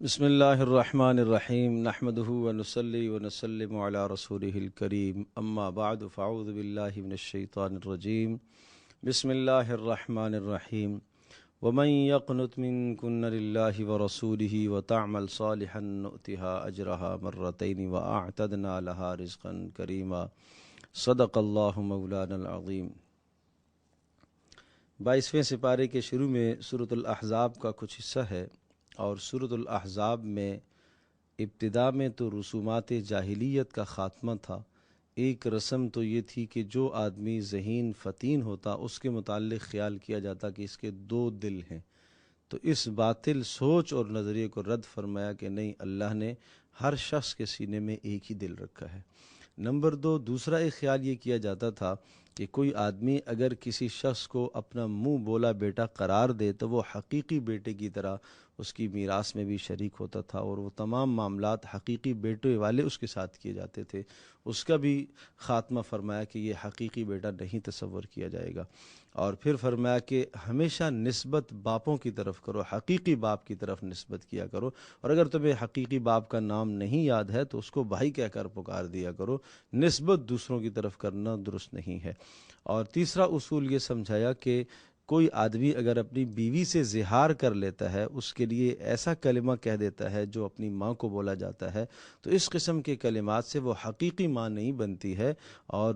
بسم اللہ الرحمن الرحیم نحمده ونصلی ونسلم علی رسوله الکریم اما بعد فاعوذ باللہ من الشیطان الرجیم بسم اللہ الرحمن الرحیم ومن يقنت منكن لله ورسوله وتعمل صالحا نؤتها اجرها مرتين واعتدنا لها رزقا کریما صدق اللہ مولانا العظیم۔ 22ویں سپارے کے شروع میں سورۃ الاحزاب کا کچھ حصہ ہے، اور سورۃ الاحزاب میں ابتدا میں تو رسومات جاہلیت کا خاتمہ تھا۔ ایک رسم تو یہ تھی کہ جو آدمی ذہین فتین ہوتا اس کے متعلق خیال کیا جاتا کہ اس کے 2 دل ہیں، تو اس باطل سوچ اور نظریے کو رد فرمایا کہ نہیں، اللہ نے ہر شخص کے سینے میں ایک ہی دل رکھا ہے۔ نمبر 2، دوسرا ایک خیال یہ کیا جاتا تھا کہ کوئی آدمی اگر کسی شخص کو اپنا منہ بولا بیٹا قرار دے تو وہ حقیقی بیٹے کی طرح اس کی میراث میں بھی شریک ہوتا تھا، اور وہ تمام معاملات حقیقی بیٹے والے اس کے ساتھ کیے جاتے تھے۔ اس کا بھی خاتمہ فرمایا کہ یہ حقیقی بیٹا نہیں تصور کیا جائے گا، اور پھر فرمایا کہ ہمیشہ نسبت باپوں کی طرف کرو، حقیقی باپ کی طرف نسبت کیا کرو، اور اگر تمہیں حقیقی باپ کا نام نہیں یاد ہے تو اس کو بھائی کہہ کر پکار دیا کرو، نسبت دوسروں کی طرف کرنا درست نہیں ہے۔ اور تیسرا اصول یہ سمجھایا کہ کوئی آدمی اگر اپنی بیوی سے زہار کر لیتا ہے، اس کے لیے ایسا کلمہ کہہ دیتا ہے جو اپنی ماں کو بولا جاتا ہے، تو اس قسم کے کلمات سے وہ حقیقی ماں نہیں بنتی ہے، اور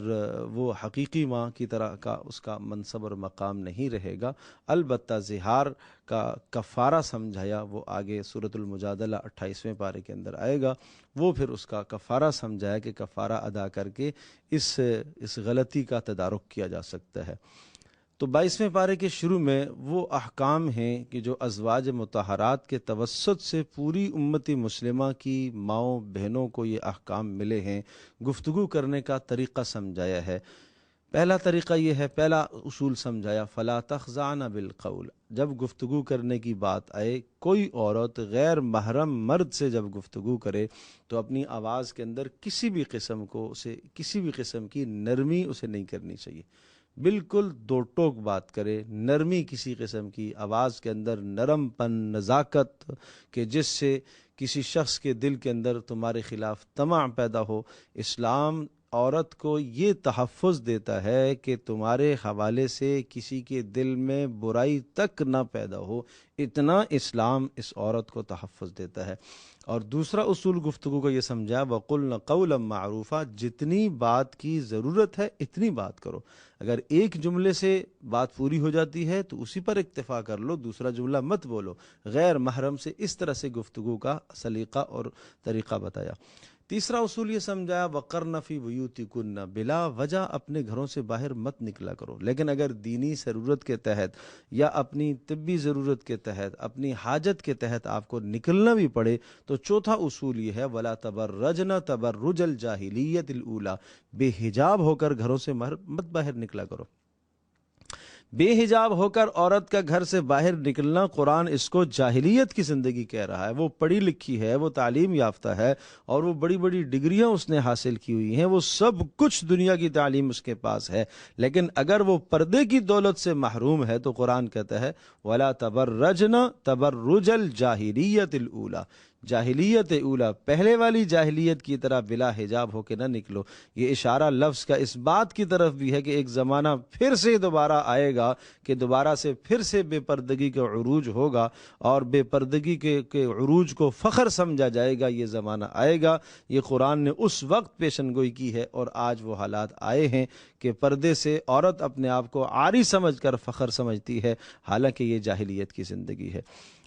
وہ حقیقی ماں کی طرح کا اس کا منصب اور مقام نہیں رہے گا۔ البتہ زہار کا کفارہ سمجھایا، وہ آگے سورۃ المجادلہ 28ویں پارے کے اندر آئے گا، وہ پھر اس کا کفارہ سمجھایا کہ کفارہ ادا کر کے اس غلطی کا تدارک کیا جا سکتا ہے۔ تو 22ویں پارے کے شروع میں وہ احکام ہیں کہ جو ازواج مطہرات کے توسط سے پوری امت مسلمہ کی ماؤں بہنوں کو یہ احکام ملے ہیں، گفتگو کرنے کا طریقہ سمجھایا ہے۔ پہلا طریقہ یہ ہے، پہلا اصول سمجھایا، فلا تخضعن بالقول، جب گفتگو کرنے کی بات آئے، کوئی عورت غیر محرم مرد سے جب گفتگو کرے تو اپنی آواز کے اندر کسی بھی قسم کی نرمی اسے نہیں کرنی چاہیے، بالکل دو ٹوک بات کرے، نرمی کسی قسم کی آواز کے اندر، نرم پن، نزاکت، کہ جس سے کسی شخص کے دل کے اندر تمہارے خلاف طمع پیدا ہو۔ اسلام عورت کو یہ تحفظ دیتا ہے کہ تمہارے حوالے سے کسی کے دل میں برائی تک نہ پیدا ہو، اتنا اسلام اس عورت کو تحفظ دیتا ہے۔ اور دوسرا اصول گفتگو کا یہ سمجھا، وَقُلْنَ قَوْلًا مَعْرُوفًا، جتنی بات کی ضرورت ہے اتنی بات کرو، اگر ایک جملے سے بات پوری ہو جاتی ہے تو اسی پر اکتفا کر لو، دوسرا جملہ مت بولو۔ غیر محرم سے اس طرح سے گفتگو کا سلیقہ اور طریقہ بتایا۔ تیسرا اصول یہ سمجھایا، وَقَرْنَ فِي بُيُوتِكُنَّ، بلا وجہ اپنے گھروں سے باہر مت نکلا کرو، لیکن اگر دینی ضرورت کے تحت یا اپنی طبی ضرورت کے تحت، اپنی حاجت کے تحت آپ کو نکلنا بھی پڑے تو چوتھا اصول یہ ہے، وَلَا تَبَرَّجْنَ تَبَرُّجَ الْجَاهِلِيَّةِ الْأُولَى، بے حجاب ہو کر گھروں سے مت باہر نکلا کرو۔ بے حجاب ہو کر عورت کا گھر سے باہر نکلنا، قرآن اس کو جاہلیت کی زندگی کہہ رہا ہے۔ وہ پڑھی لکھی ہے، وہ تعلیم یافتہ ہے، اور وہ بڑی بڑی ڈگریاں اس نے حاصل کی ہوئی ہیں، وہ سب کچھ دنیا کی تعلیم اس کے پاس ہے، لیکن اگر وہ پردے کی دولت سے محروم ہے تو قرآن کہتا ہے وَلَا تَبَرَّجْنَ تَبَرُّجَ الْجَاهِلِيَّةِ الْأُولَى، جاہلیت اولا، پہلے والی جاہلیت کی طرح بلا حجاب ہو کے نہ نکلو۔ یہ اشارہ لفظ کا اس بات کی طرف بھی ہے کہ ایک زمانہ پھر سے دوبارہ آئے گا کہ دوبارہ سے پھر سے بے پردگی کا عروج ہوگا، اور بے پردگی کے عروج کو فخر سمجھا جائے گا۔ یہ زمانہ آئے گا، یہ قرآن نے اس وقت پیشن گوئی کی ہے، اور آج وہ حالات آئے ہیں کہ پردے سے عورت اپنے آپ کو عاری سمجھ کر فخر سمجھتی ہے، حالانکہ یہ جاہلیت کی زندگی ہے۔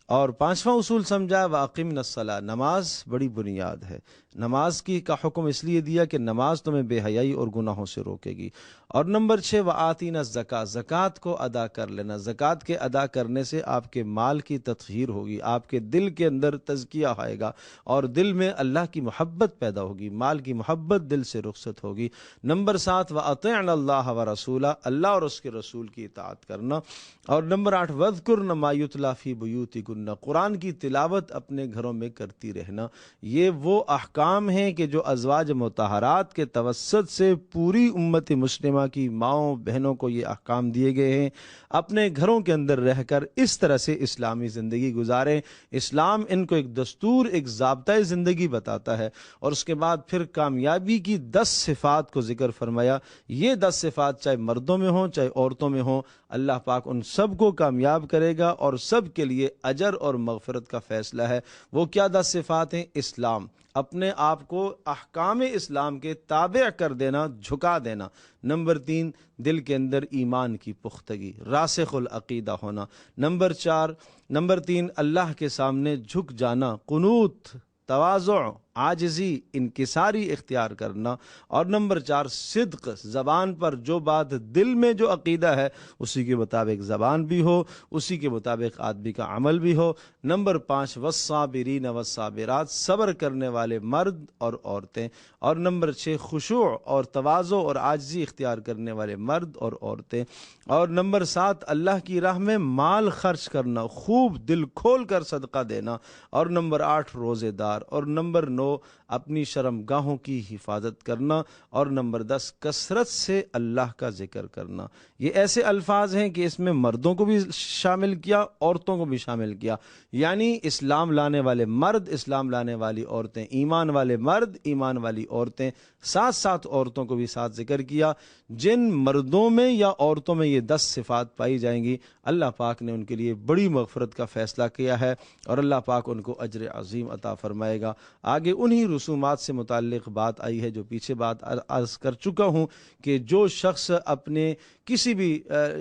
اور پانچواں اصول سمجھا، وَأَقِمْنَ الصَّلَاةَ، نماز بڑی بنیاد ہے۔ نماز کا حکم اس لیے دیا کہ نماز تمہیں بے حیائی اور گناہوں سے روکے گی۔ اور نمبر 6، وَآتِينَ الزَّكَاةَ، زکوٰۃ کو ادا کر لینا۔ زکوٰۃ کے ادا کرنے سے آپ کے مال کی تطہیر ہوگی، آپ کے دل کے اندر تزکیہ آئے گا، اور دل میں اللہ کی محبت پیدا ہوگی، مال کی محبت دل سے رخصت ہوگی۔ نمبر 7، وَأَطِعْنَ اللَّهَ وَرَسُولَهُ، اللہ اور اس کے رسول کی اطاعت کرنا۔ اور نمبر 8، وَاذْكُرْنَ مَا يُتْلَىٰ فِي بُيُوتِكُنَّ، بیوتہن، قرآن کی تلاوت اپنے گھروں میں کرتی رہنا۔ یہ وہ احکام ہیں کہ جو ازواج مطہرات کے توسط سے پوری امت مسلمہ کی ماؤں بہنوں کو یہ احکام دیے گئے ہیں۔ اپنے گھروں کے اندر رہ کر اس طرح سے اسلامی زندگی گزاریں۔ اسلام ان کو ایک دستور، ایک ضابطۂ زندگی بتاتا ہے، اور اس کے بعد پھر کامیابی کی 10 صفات کو ذکر فرمایا۔ یہ 10 صفات چاہے مردوں میں ہوں چاہے عورتوں میں ہوں، اللہ پاک ان سب کو کامیاب کرے گا اور سب کے لیے اجر اور مغفرت کا فیصلہ ہے۔ وہ کیا 10 صفات ہیں؟ اسلام، اپنے آپ کو احکام اسلام کے تابع کر دینا، جھکا دینا۔ نمبر 3، دل کے اندر ایمان کی پختگی، راسخ العقیدہ ہونا۔ نمبر 3، اللہ کے سامنے جھک جانا، قنوت، تواضع، عاجزی، انکساری اختیار کرنا۔ اور نمبر 4، صدق، زبان پر جو بات دل میں جو عقیدہ ہے اسی کے مطابق زبان بھی ہو، اسی کے مطابق آدمی کا عمل بھی ہو۔ نمبر 5، والصابرین والصابرات، صبر کرنے والے مرد اور عورتیں۔ اور نمبر 6، خشوع اور تواضع اور عاجزی اختیار کرنے والے مرد اور عورتیں۔ اور نمبر 7، اللہ کی راہ میں مال خرچ کرنا، خوب دل کھول کر صدقہ دینا۔ اور نمبر 8، روزے دار۔ اور نمبر 9، اپنی شرمگاہوں کی حفاظت کرنا۔ اور نمبر 10، کثرت سے اللہ کا ذکر کرنا۔ یہ ایسے الفاظ ہیں کہ اس میں مردوں کو بھی شامل کیا، عورتوں کو بھی شامل کیا، یعنی اسلام لانے والے مرد، اسلام لانے والی عورتیں، ایمان والے مرد، ایمان والی عورتیں، ساتھ ساتھ عورتوں کو بھی ساتھ ذکر کیا۔ جن مردوں میں یا عورتوں میں یہ 10 صفات پائی جائیں گی، اللہ پاک نے ان کے لیے بڑی مغفرت کا فیصلہ کیا ہے اور اللہ پاک ان کو اجر عظیم عطا فرمائے گا۔ آگے انہی رسومات سے متعلق بات آئی ہے جو پیچھے بات عرض کر چکا ہوں کہ جو شخص اپنے کسی بھی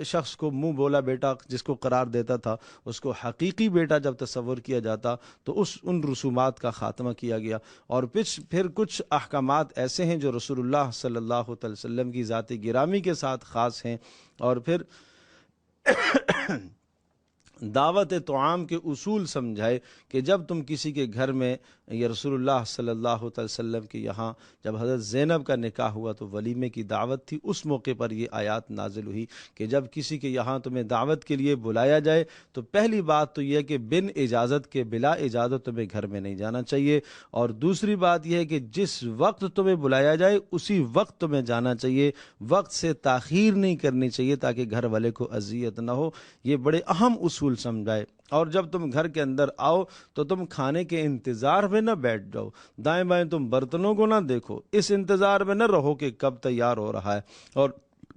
شخص کو منہ بولا بیٹا جس کو قرار دیتا تھا، اس کو حقیقی بیٹا جب تصور کیا جاتا تو ان رسومات کا خاتمہ کیا گیا۔ اور پھر کچھ احکامات ایسے ہیں جو رسول اللہ صلی اللہ علیہ وسلم کی ذات گرامی کے ساتھ خاص ہیں۔ اور پھر دعوت طعام کے اصول سمجھائے کہ جب تم کسی کے گھر میں، یا رسول اللہ صلی اللہ علیہ وسلم کے یہاں جب حضرت زینب کا نکاح ہوا تو ولیمے کی دعوت تھی، اس موقع پر یہ آیات نازل ہوئی کہ جب کسی کے یہاں تمہیں دعوت کے لیے بلایا جائے تو پہلی بات تو یہ ہے کہ بن اجازت کے، بلا اجازت تمہیں گھر میں نہیں جانا چاہیے، اور دوسری بات یہ ہے کہ جس وقت تمہیں بلایا جائے اسی وقت تمہیں جانا چاہیے، وقت سے تاخیر نہیں کرنی چاہیے تاکہ گھر والے کو اذیت نہ ہو۔ یہ بڑے اہم اصول سمجھائے۔ اور جب تم گھر کے اندر آؤ تو تم کھانے کے انتظار میں نہ بیٹھ جاؤ، دائیں بائیں تم برتنوں کو نہ دیکھو، اس انتظار میں نہ رہو کہ کب تیار ہو رہا ہے، اور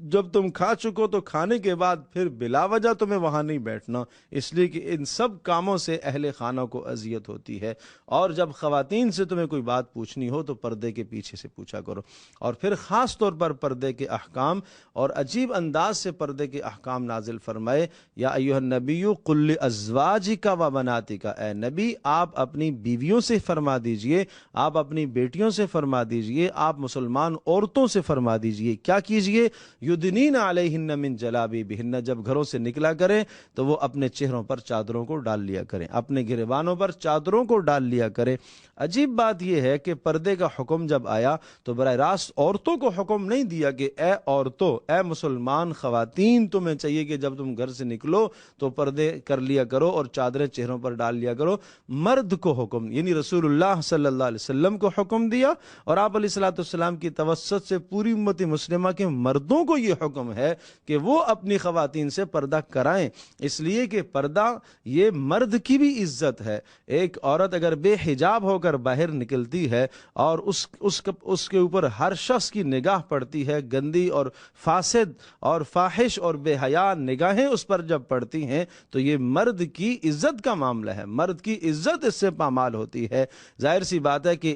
جب تم کھا چکو تو کھانے کے بعد پھر بلا وجہ تمہیں وہاں نہیں بیٹھنا، اس لیے کہ ان سب کاموں سے اہل خانہ کو اذیت ہوتی ہے۔ اور جب خواتین سے تمہیں کوئی بات پوچھنی ہو تو پردے کے پیچھے سے پوچھا کرو۔ اور پھر خاص طور پر پردے کے احکام، اور عجیب انداز سے پردے کے احکام نازل فرمائے۔ یا ایھا النبی قل لازواجک و بناتک، اے نبی آپ اپنی بیویوں سے فرما دیجئے، آپ اپنی بیٹیوں سے فرما دیجئے، آپ مسلمان عورتوں سے فرما دیجئے، کیا کیجئے؟ یدنین علیہن من جلابیبہن، جب گھروں سے نکلا کریں تو وہ اپنے چہروں پر چادروں کو ڈال لیا کریں، اپنے گریبانوں پر چادروں کو ڈال لیا کریں۔ عجیب بات یہ ہے کہ پردے کا حکم جب آیا تو براہ راست عورتوں کو حکم نہیں دیا کہ اے عورتوں، اے مسلمان خواتین، تمہیں چاہیے کہ جب تم گھر سے نکلو تو پردے کر لیا کرو اور چادریں چہروں پر ڈال لیا کرو۔ مرد کو حکم، یعنی رسول اللہ صلی اللہ علیہ وسلم کو حکم دیا، اور آپ علیہ الصلوۃ والسلام کی توسط سے پوری امت مسلمہ کے مردوں کو یہ حکم ہے کہ وہ اپنی خواتین سے پردہ کرائیں، اس لیے کہ پردہ یہ مرد کی بھی عزت ہے۔ ایک عورت اگر بے حجاب ہو کر باہر نکلتی ہے اور اس کے اوپر ہر شخص کی نگاہ پڑتی ہے، گندی اور فاسد اور فاحش اور بے حیا نگاہیں اس پر جب پڑتی ہیں تو یہ مرد کی عزت کا معاملہ ہے، مرد کی عزت اس سے پامال ہوتی ہے۔ ظاہر سی بات ہے کہ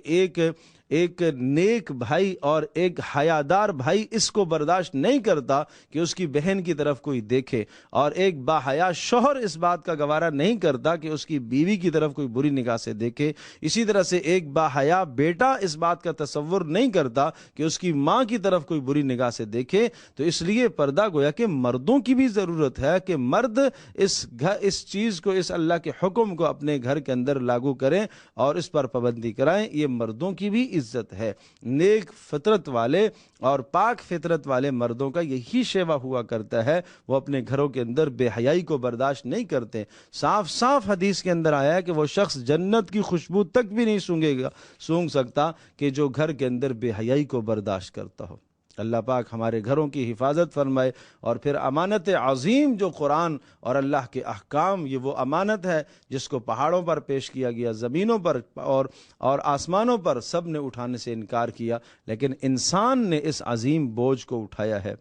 ایک نیک بھائی اور ایک حیادار بھائی اس کو برداشت نہیں کرتا کہ اس کی بہن کی طرف کوئی دیکھے، اور ایک باحیا شوہر اس بات کا گوارہ نہیں کرتا کہ اس کی بیوی کی طرف کوئی بری نگاہ سے دیکھے۔ اسی طرح سے ایک باحیا بیٹا اس بات کا تصور نہیں کرتا کہ اس کی ماں کی طرف کوئی بری نگاہ سے دیکھے۔ تو اس لیے پردہ گویا کہ مردوں کی بھی ضرورت ہے کہ مرد اس چیز کو، اس اللہ کے حکم کو اپنے گھر کے اندر لاگو کریں اور اس پر پابندی کرائیں۔ یہ مردوں کی بھی عزت ہے۔ نیک فطرت والے اور پاک فطرت والے مردوں کا یہی شیوا ہوا کرتا ہے، وہ اپنے گھروں کے اندر بے حیائی کو برداشت نہیں کرتے۔ صاف صاف حدیث کے اندر آیا ہے کہ وہ شخص جنت کی خوشبو تک بھی نہیں سونگھ سکتا کہ جو گھر کے اندر بے حیائی کو برداشت کرتا ہو۔ اللہ پاک ہمارے گھروں کی حفاظت فرمائے، اور پھر امانت عظیم جو قرآن اور اللہ کے احکام، یہ وہ امانت ہے جس کو پہاڑوں پر پیش کیا گیا، زمینوں پر اور آسمانوں پر سب نے اٹھانے سے انکار کیا، لیکن انسان نے اس عظیم بوجھ کو اٹھایا ہے۔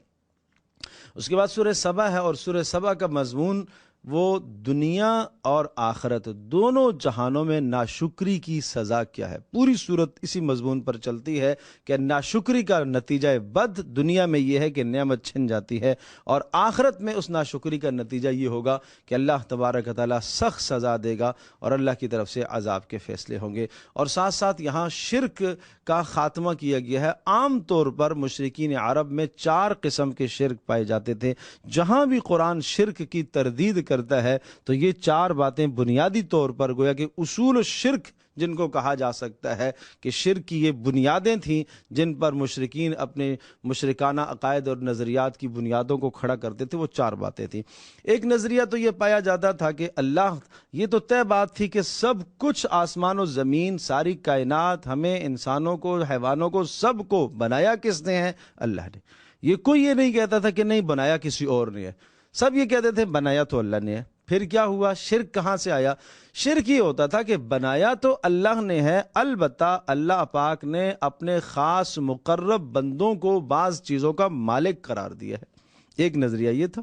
اس کے بعد سورہ سبا ہے، اور سورہ سبا کا مضمون وہ دنیا اور آخرت دونوں جہانوں میں ناشکری کی سزا کیا ہے۔ پوری صورت اسی مضمون پر چلتی ہے کہ ناشکری کا نتیجہ بد دنیا میں یہ ہے کہ نعمت چھن جاتی ہے، اور آخرت میں اس ناشکری کا نتیجہ یہ ہوگا کہ اللہ تبارک و تعالیٰ سخت سزا دے گا اور اللہ کی طرف سے عذاب کے فیصلے ہوں گے۔ اور ساتھ ساتھ یہاں شرک کا خاتمہ کیا گیا ہے۔ عام طور پر مشرکین عرب میں 4 قسم کے شرک پائے جاتے تھے۔ جہاں بھی قرآن شرک کی تردید کرتا ہے تو یہ 4 باتیں بنیادی طور پر گویا کہ اصول شرک جن کو کہا جا سکتا ہے کہ شرک کی یہ بنیادیں تھیں جن پر مشرکین اپنے مشرکانہ عقائد اور نظریات کی بنیادوں کو کھڑا کرتے تھے، وہ 4 باتیں تھیں۔ ایک نظریہ تو یہ پایا جاتا تھا کہ اللہ، یہ تو طے بات تھی کہ سب کچھ آسمان و زمین، ساری کائنات، ہمیں انسانوں کو، حیوانوں کو، سب کو بنایا کس نے ہے؟ اللہ نے۔ یہ کوئی یہ نہیں کہتا تھا کہ نہیں بنایا کسی اور نے ہے، سب یہ کہتے تھے بنایا تو اللہ نے ہے۔ پھر کیا ہوا؟ شرک کہاں سے آیا؟ شرک یہ ہوتا تھا کہ بنایا تو اللہ نے ہے، البتہ اللہ پاک نے اپنے خاص مقرب بندوں کو بعض چیزوں کا مالک قرار دیا ہے۔ ایک نظریہ یہ تھا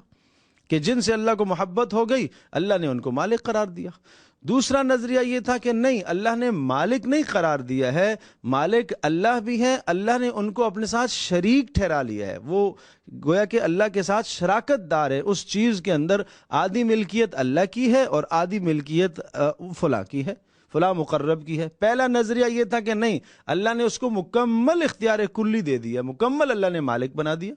کہ جن سے اللہ کو محبت ہو گئی، اللہ نے ان کو مالک قرار دیا۔ دوسرا نظریہ یہ تھا کہ نہیں، اللہ نے مالک نہیں قرار دیا ہے، مالک اللہ بھی ہے، اللہ نے ان کو اپنے ساتھ شریک ٹھہرا لیا ہے، وہ گویا کہ اللہ کے ساتھ شراکت دار ہے، اس چیز کے اندر آدھی ملکیت اللہ کی ہے اور آدھی ملکیت فلاں کی ہے، فلاں مقرب کی ہے۔ پہلا نظریہ یہ تھا کہ نہیں، اللہ نے اس کو مکمل اختیار کلی دے دیا، مکمل اللہ نے مالک بنا دیا۔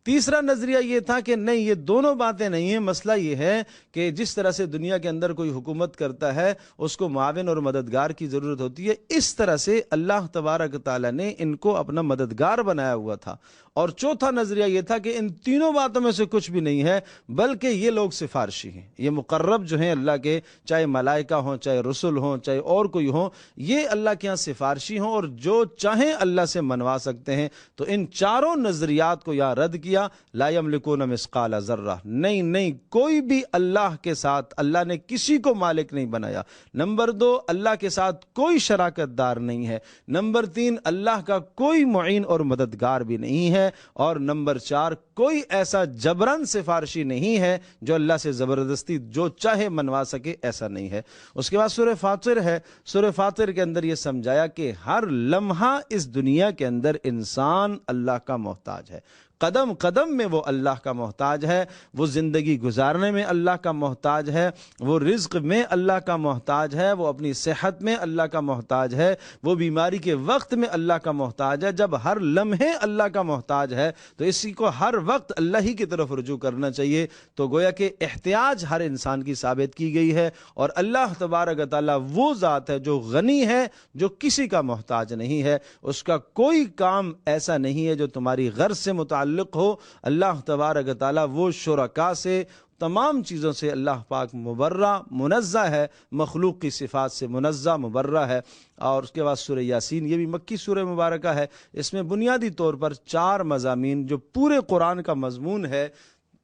تیسرا نظریہ یہ تھا کہ نہیں، یہ دونوں باتیں نہیں ہیں، مسئلہ یہ ہے کہ جس طرح سے دنیا کے اندر کوئی حکومت کرتا ہے اس کو معاون اور مددگار کی ضرورت ہوتی ہے، اس طرح سے اللہ تبارک تعالیٰ نے ان کو اپنا مددگار بنایا ہوا تھا۔ اور چوتھا نظریہ یہ تھا کہ ان تینوں باتوں میں سے کچھ بھی نہیں ہے، بلکہ یہ لوگ سفارشی ہیں، یہ مقرب جو ہیں اللہ کے، چاہے ملائکہ ہوں، چاہے رسل ہوں، چاہے اور کوئی ہوں، یہ اللہ کے ہاں سفارشی ہوں اور جو چاہیں اللہ سے منوا سکتے ہیں۔ تو ان چاروں نظریات کو یا رد کیا، لا یملکون مثقال ذرہ، نہیں، کوئی بھی اللہ کے ساتھ، اللہ نے کسی کو مالک نہیں بنایا۔ نمبر 2، اللہ کے ساتھ کوئی شراکت دار نہیں ہے۔ نمبر 3، اللہ کا کوئی معین اور مددگار بھی نہیں ہے۔ اور نمبر 4، کوئی ایسا جبرن سفارشی نہیں ہے جو اللہ سے زبردستی جو چاہے منوا سکے، ایسا نہیں ہے۔ اس کے بعد سورہ فاطر ہے۔ سورہ فاطر کے اندر یہ سمجھایا کہ ہر لمحہ اس دنیا کے اندر انسان اللہ کا محتاج ہے، قدم قدم میں وہ اللہ کا محتاج ہے، وہ زندگی گزارنے میں اللہ کا محتاج ہے، وہ رزق میں اللہ کا محتاج ہے، وہ اپنی صحت میں اللہ کا محتاج ہے، وہ بیماری کے وقت میں اللہ کا محتاج ہے۔ جب ہر لمحے اللہ کا محتاج ہے تو اسی کو ہر وقت اللہ ہی کی طرف رجوع کرنا چاہیے۔ تو گویا کہ احتیاج ہر انسان کی ثابت کی گئی ہے، اور اللہ تبارک و تعالیٰ وہ ذات ہے جو غنی ہے، جو کسی کا محتاج نہیں ہے، اس کا کوئی کام ایسا نہیں ہے جو تمہاری غرض سے متعلق ہو۔ اللہ تبارک و تعالیٰ وہ شرکاء سے، تمام چیزوں سے اللہ پاک مبرہ منزہ ہے، مخلوق کی صفات سے منزہ مبرہ ہے۔ اور اس کے بعد سورہ یاسین، یہ بھی مکی سورہ مبارکہ ہے۔ اس میں بنیادی طور پر 4 مضامین جو پورے قرآن کا مضمون ہے،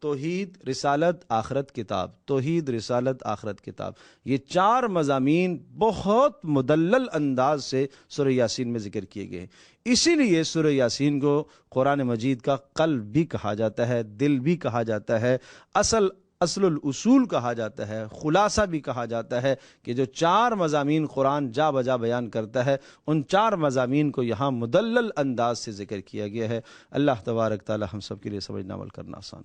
توحید، رسالت، آخرت، کتاب، توحید، رسالت، آخرت، کتاب، یہ 4 مضامین بہت مدلل انداز سے سورہ یاسین میں ذکر کیے گئے ہیں۔ اسی لیے سورہ یاسین کو قرآن مجید کا قلب بھی کہا جاتا ہے، دل بھی کہا جاتا ہے، اصل الاصول کہا جاتا ہے، خلاصہ بھی کہا جاتا ہے، کہ جو 4 مضامین قرآن جا بجا بیان کرتا ہے، ان 4 مضامین کو یہاں مدلل انداز سے ذکر کیا گیا ہے۔ اللہ تبارک تعالی ہم سب کے لیے سمجھنا عمل کرنا آسان